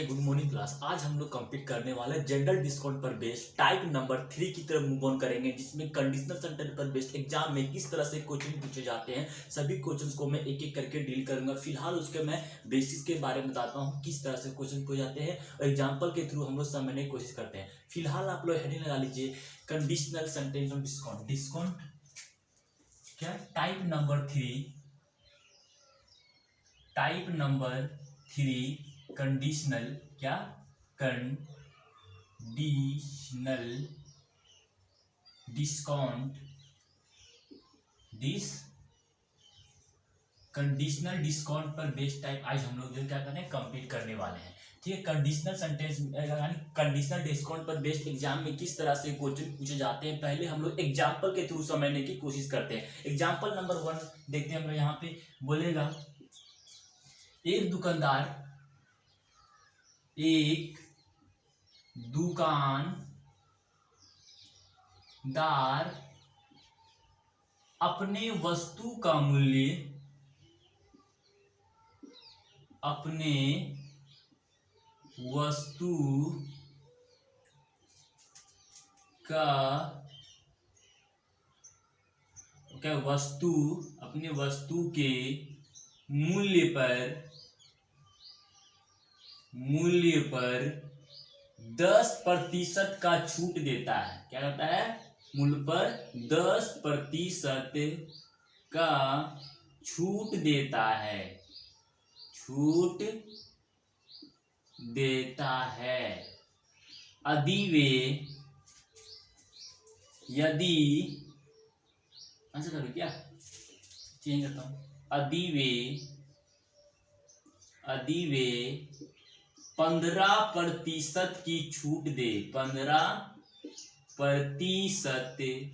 Good morning class. आज हम लोग कंप्लीट करने वाले जनरल डिस्काउंट पर बेस्ड टाइप नंबर 3 की तरफ मूव ऑन करेंगे, जिसमें कंडीशनल सेंटेंस पर बेस्ड एग्जाम में किस तरह से क्वेश्चन पूछे जाते हैं। सभी क्वेश्चंस को मैं एक एक करके डील करूंगा। फिलहाल उसके मैं बेसिस के बारे में बताता हूँ, किस तरह से क्वेश्चन पूछे जाते हैं और एग्जाम्पल के थ्रू हम लोग समझने की कोशिश करते हैं। फिलहाल आप लोग हेडिंग लगा लीजिए conditional sentence on discount. Discount क्या? Type number 3, type number 3 conditional क्या? कंडीशनल डिस्काउंट कंडीशनल डिस्काउंट पर बेस्ड टाइप आज हम लोग जो क्या करने कंप्लीट करने वाले हैं। ठीक है, कंडीशनल सेंटेंस यानी कंडीशनल डिस्काउंट पर बेस्ड एग्जाम में किस तरह से क्वेश्चन पूछे जाते हैं, पहले हम लोग एग्जाम्पल के थ्रू समझने की कोशिश करते हैं। एग्जाम्पल नंबर 1 देखते हैं हम लोग। यहाँ पे बोलेगा एक दुकानदार अपने वस्तु का अपने वस्तु के मूल्य पर 10% का छूट देता है। क्या कहता है? मूल्य पर 10% का छूट देता है यदि आंसर करो क्या चेंज करता हूं। यदि वे 15% की छूट दे, 15%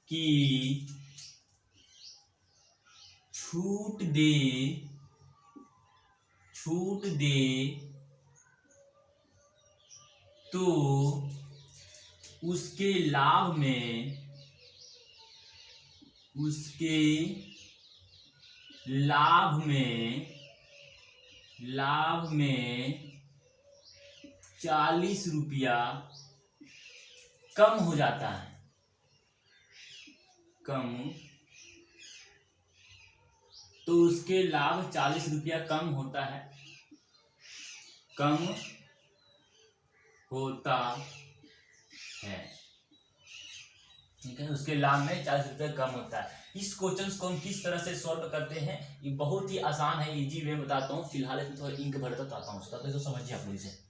की छूट दे तो उसके लाभ में 40 रुपया कम हो जाता है। तो उसके लाभ 40 रुपया कम होता है। ठीक है, उसके लाभ में 40 रुपया कम होता है। इस क्वेश्चन को हम किस तरह से सॉल्व करते हैं, ये बहुत ही आसान है, इजी वे बताता हूँ। फिलहाल इसमें थोड़ा इंक भरता आता हूँ उसका, तो समझिए आप लोग इसे।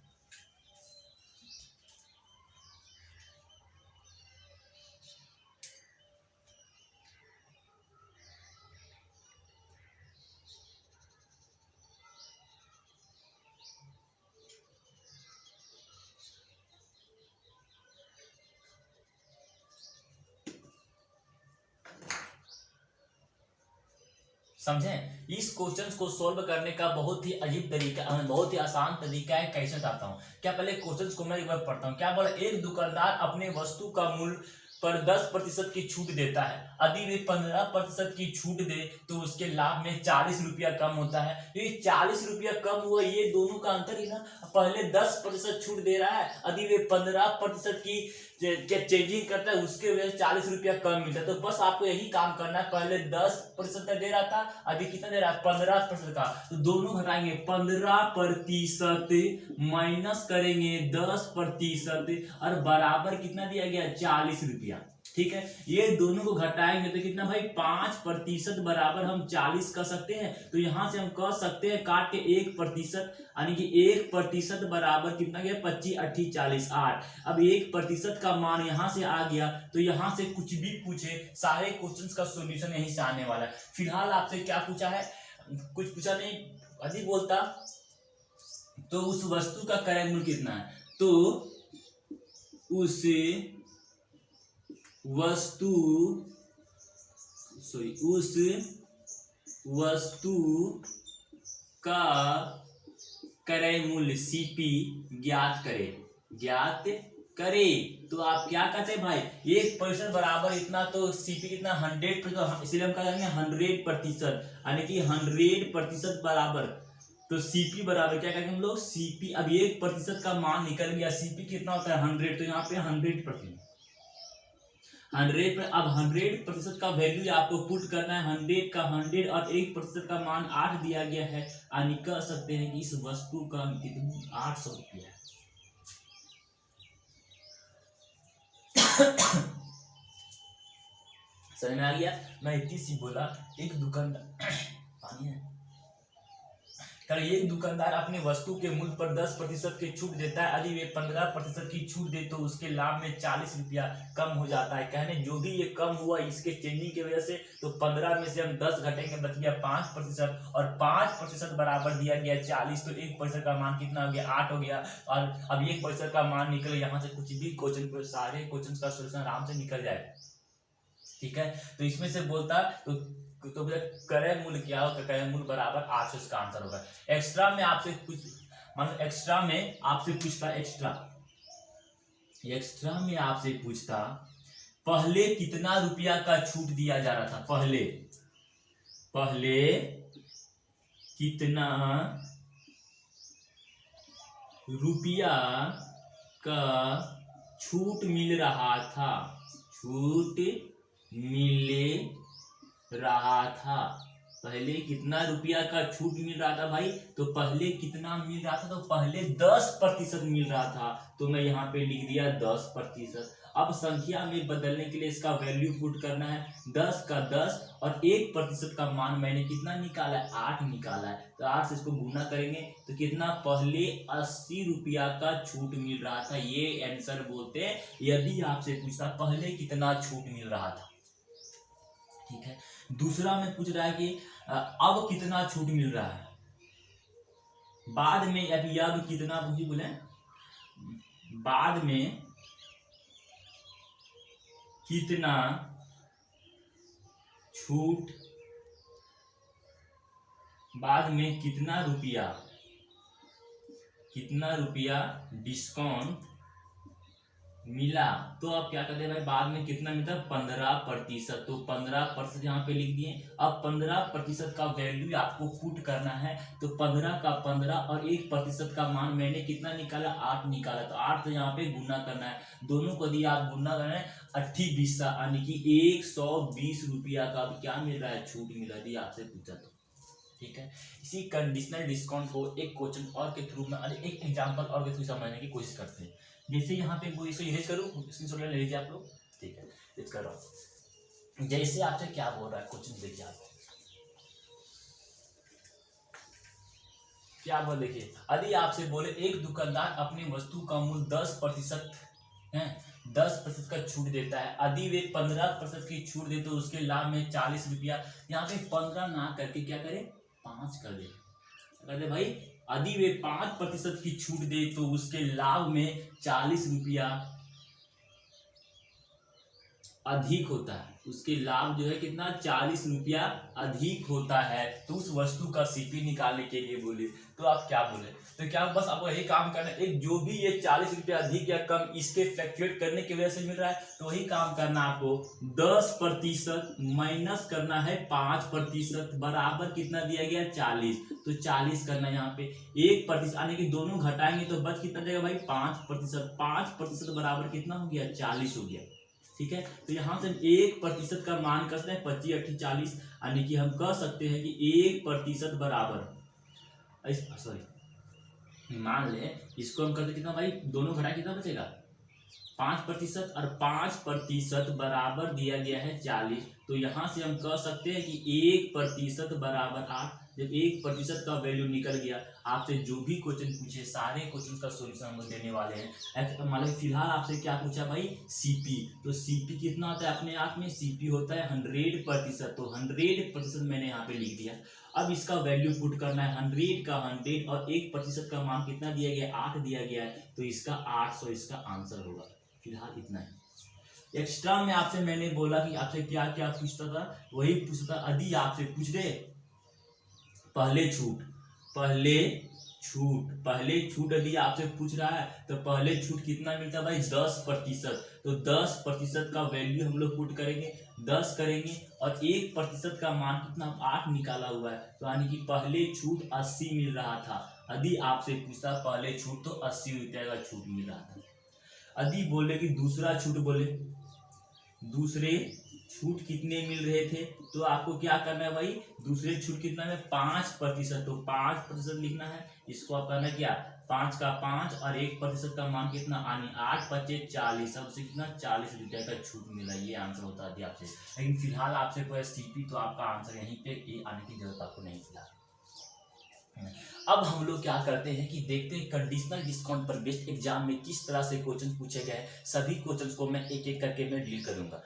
समझे? इस क्वेश्चन को सॉल्व करने का बहुत ही अजीब तरीका, बहुत ही आसान तरीका है। कैसे बताता हूँ क्या? पहले क्वेश्चन को मैं एक बार पढ़ता हूँ। क्या बोला? एक दुकानदार अपने वस्तु का मूल्य पर 10% की छूट देता है। यदि वे 15% की छूट दे तो उसके लाभ में 40 रुपया कम होता है। ये 40 रुपया कम हुआ, ये दोनों का अंतर ही ना। पहले 10% छूट दे रहा है, यदि वे 15% की चेंजिंग करता है, उसके वजह से 40 रुपया कम मिलता है। तो बस आपको यही काम करना है। पहले 10% का दे रहा था, अभी कितना दे रहा है? 15% का। तो दोनों घटाएंगे, 15% माइनस करेंगे 10% और बराबर कितना दिया गया? 40 रुपया। ठीक है, ये दोनों को घटाएंगे तो कितना भाई? 5% बराबर हम 40 कर सकते हैं। तो यहां से हम कह सकते हैं काट के 1%, यानी कि 1% बराबर कितना गया? 25 8 40 8। अब 1% का मान यहां से आ गया, तो यहां से कुछ भी पूछे, सारे क्वेश्चंस का सॉल्यूशन यहीं से आने वाला है। फिलहाल आपसे क्या पूछा है? कुछ पूछा नहीं, यदि बोलता तो उस वस्तु का क्रय मूल्य कितना है, तो उस वस्तु का क्रय मूल्य सीपी ज्ञात करे। तो आप क्या कहते हैं भाई? 1% बराबर इतना, तो सीपी कितना? 100%, इसलिए हम क्या करेंगे 100%, यानी कि 100% बराबर तो सीपी बराबर क्या करेंगे हम लोग, सीपी अब 1% का मान निकल गया, सीपी कितना होता है 100, तो यहाँ पे 100%, 100 पर अब 100% का वैल्यू आपको पुट करना है, 100 का 100 और 1% का मान 8 दिया गया है, यानी कह सकते हैं कि इस वस्तु का कितना 800 रुपया है। समझ में आ गया। मैं इतनी सी बोला, एक दुकानदार पानी है कर एक दुकानदार अपने वस्तु के मूल्य पर 10% की छूट देता है, यदि वे 15% की छूट दे तो उसके लाभ में 40 रुपया कम हो जाता है। कहने जो भी ये कम हुआ इसके चेंजिंग की वजह से, तो 15 में से हम 10 घटेंगे, बच गया 5%, और 5% बराबर दिया गया 40, तो 1% का मान कितना हो गया 8 हो गया। और अब 1% का मान निकले, यहाँ से कुछ भी क्वेश्चन पर सारे क्वेश्चन का सोल्यूशन आराम से निकल जाए, ठीक है। तो इसमें से बोलता तो क्रय मूल्य क्या होगा, क्रय मूल्य बराबर 800, इसका आंसर होगा। एक्स्ट्रा में आपसे कुछ मतलब एक्स्ट्रा में आपसे पूछता, एक्स्ट्रा में आपसे पूछता पहले कितना रुपया का छूट दिया जा रहा था, पहले कितना रुपया का छूट मिल रहा था, छूट मिल रहा था, पहले कितना रुपया का छूट मिल रहा था भाई, तो पहले कितना मिल रहा था, तो पहले 10% मिल रहा था, तो मैं यहाँ पे लिख दिया 10%। अब संख्या में बदलने के लिए इसका वैल्यू पुट करना है, 10 का 10 और 1% का मान मैंने कितना निकाला है 8 निकाला है, तो 8 से इसको गुना करेंगे तो कितना, पहले 80 रुपया का छूट मिल रहा था, ये आंसर बोलते हैं यदि आपसे पूछता पहले कितना छूट मिल रहा था, ठीक है। दूसरा में पूछ रहा है कि अब कितना छूट मिल रहा है, बाद में अभी अब कितना पूछी बोले, बाद में कितना छूट, बाद में कितना रुपया डिस्काउंट मिला, तो अब क्या करते हैं भाई, बाद में कितना मिलता है 15%, तो 15% यहाँ पे लिख दिए। अब 15% का वैल्यू आपको पुट करना है, तो 15 का 15 और 1% का मान मैंने कितना निकाला 8 निकाला, तो 8 तो यहाँ पे गुना करना है, दोनों को दिया आप गुना करना है 28 यानी कि 120 रुपया का क्या मिल रहा है, छूट मिल रहा है, आपसे पूछा तो, ठीक है। इसी कंडीशनल डिस्काउंट को एक क्वेश्चन और के थ्रू में, एक एग्जांपल और के थ्रू समझने की कोशिश करते हैं। जैसे यहाँ पे इसको इरेज करूँ, स्क्रीनशॉट ले लीजिए आप लोग, ठीक है, इरेज कर रहा हूँ। जैसे आपसे क्या बोल रहा है क्वेश्चन, देखिए आप क्या बोल, देखिए यदि आपसे बोले एक दुकानदार अपनी वस्तु का मूल्य 10% है, 10% का छूट देता है, यदि वे 15% की छूट दे तो उसके लाभ में 40 रुपया, यहाँ पे 15 ना करके क्या करे 5 कर दे भाई, यदि वे 5% की छूट दे तो उसके लाभ में 40 रुपया अधिक होता है, उसके लाभ जो है कितना 40 रुपया अधिक होता है, तो उस वस्तु का सीपी निकालने के लिए बोले, तो आप क्या बोले, तो क्या बस आपको यही काम करना है, एक जो भी ये 40 रुपया अधिक या कम इसके फ्लक्चुएट करने की वजह से मिल रहा है, तो वही काम करना आपको, 10% माइनस करना है 5% बराबर कितना दिया गया 40, तो 40 करना है यहाँ पे 1% यानी कि दोनों घटाएंगे तो बच कितना देगा भाई 5%, 5% बराबर कितना हो गया 40 हो गया, ठीक है। तो यहाँ से 1% का मान कर सकते हैं 25 8 40, यानी कि हम कह सकते हैं कि 1% बराबर, सॉरी मान ले इसको हम करते कितना भाई, दोनों घटा कितना बचेगा 5% और 5% बराबर दिया गया है 40, तो यहाँ से हम कह सकते हैं कि 1% बराबर 8, जब 1% का वैल्यू निकल गया, आपसे जो भी क्वेश्चन पूछे सारे क्वेश्चन का सॉल्यूशन हम देने वाले हैं। मान लो फिलहाल आपसे क्या पूछा भाई सीपी, तो सीपी कितना होता है अपने आप में, सीपी होता है 100%, तो 100% मैंने यहाँ पे लिख दिया। अब इसका वैल्यू पुट करना है, 100 का 100 और 1% का मान कितना दिया गया 8 दिया गया है, तो इसका 800 इसका आंसर होगा। फिलहाल इतना ही। एक्स्ट्रा में आपसे मैंने बोला कि आपसे क्या क्या पूछता था, वही पूछता। यदि आपसे पूछ रहे पहले छूट, पहले छूट यदि आपसे पूछ रहा है तो पहले छूट कितना मिलता है भाई 10%। तो 10% का वैल्यू हम लोग पुट करेंगे, 10 करेंगे और 1% का मान कितना 8 निकाला हुआ है, तो यानी कि पहले छूट 80 मिल रहा था। यदि आपसे पूछता पहले छूट तो 80 रुपये का छूट मिल रहा था। यदि बोले कि दूसरा छूट, बोले दूसरे छूट कितने मिल रहे थे, तो आपको क्या करना है भाई, दूसरे छूट कितना है 5%, तो 5% लिखना है। इसको आप करना क्या, 5 का 5 और 1% का मान कितना आनी 8 पच्चे 40, सबसे कितना 40 रुपये का छूट मिला। ये आंसर होता है आपसे। लेकिन फिलहाल आपसे कोई सीपी, तो आपका आंसर यहीं पे आने की जरूरत आपको नहीं फिलहाल। अब हम लोग क्या करते हैं कि देखते हैं कंडीशनल डिस्काउंट पर बेस्ड एग्जाम में किस तरह से क्वेश्चन पूछे गए। सभी क्वेश्चंस को मैं एक एक करके मैं डील करूंगा।